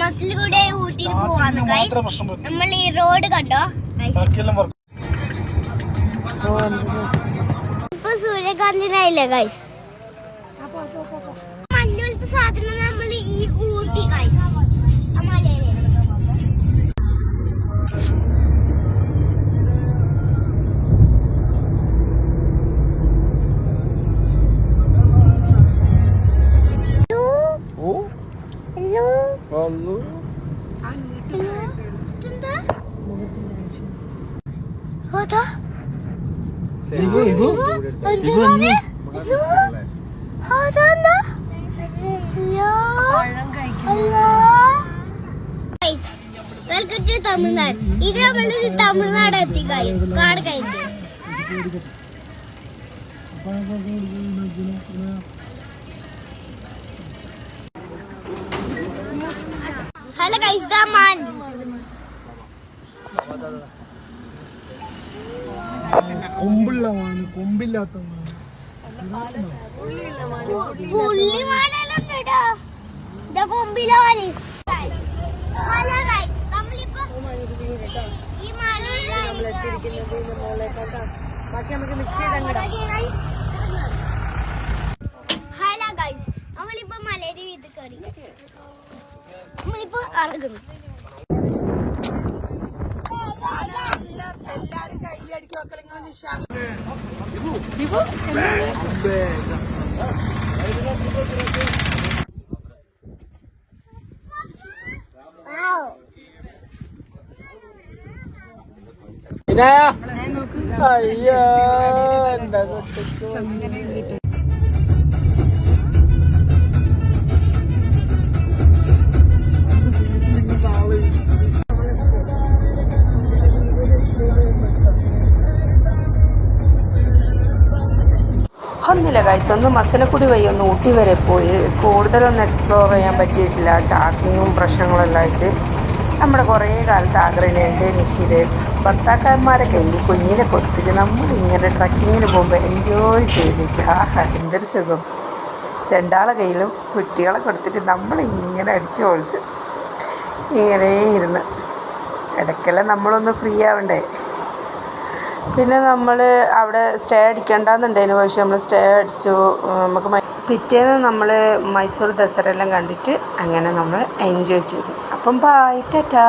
ബസ്സിൽ കൂടെ ഊട്ടിയിൽ പോവാന്ന് ഗൈസ്. നമ്മൾ ഈ റോഡ് കണ്ടോ ഇപ്പൊ സൂര്യകാന്തിനായില്ലേ ഗൈസ്. മഞ്ഞുപോലത്തെ സാധനം നമ്മൾ ഈ ഊട്ടി ഗൈസ് മലയിലെ വെൽക്കം ടു തമിഴ്നാട്. ഇത് നമ്മൾ തമിഴ്നാട് എത്തി കാട് കഴിഞ്ഞു. ഹലോ ഗൈസ്, ദാ മാൻ കൊമ്പില്ലാത്ത ഹലോ ഗൈസ്, നമ്മളിപ്പോ മലയുടെ വീട്ടിൽ കയറി. നമ്മളിപ്പോ ഇറങ്ങുന്നു. അയ്യോ എന്താ ഒന്നുമില്ല ഗൈസ്, ഒന്ന് മസനക്കുടി വഴി ഒന്ന് ഊട്ടി വരെ പോയി. കൂടുതലൊന്നും എക്സ്പ്ലോർ ചെയ്യാൻ പറ്റിയിട്ടില്ല, ചാർജിങ്ങും പ്രശ്നങ്ങളെല്ലാം ആയിട്ട്. നമ്മുടെ കുറേ കാലത്ത് ആഗ്രഹമുണ്ട് നിശീര് ഭർത്താക്കന്മാരെ കയ്യിൽ കുഞ്ഞിനെ കൊടുത്തിട്ട് നമ്മളിങ്ങനെ ട്രക്കിങ്ങിന് പോകുമ്പോൾ എൻജോയ് ചെയ്തിട്ട് ആഹാ എന്തൊരു സുഖം. രണ്ടാളെ കയ്യിലും കുട്ടികളെ കൊടുത്തിട്ട് നമ്മളിങ്ങനെ അടിച്ചു പൊളിച്ച് ഇങ്ങനെ ഇരുന്ന് ഇടയ്ക്കെല്ലാം നമ്മളൊന്ന് ഫ്രീ ആവണ്ടേ. പിന്നെ നമ്മൾ അവിടെ സ്റ്റേ അടിക്കണ്ടെന്നുണ്ടായിരുന്നു, പക്ഷേ നമ്മൾ സ്റ്റേ അടിച്ചു. നമുക്ക് പിറ്റേന്ന് നമ്മൾ മൈസൂർ ദസറ എല്ലാം കണ്ടിട്ട് അങ്ങനെ നമ്മൾ എൻജോയ് ചെയ്തു. അപ്പം ബൈ, ടാറ്റാ.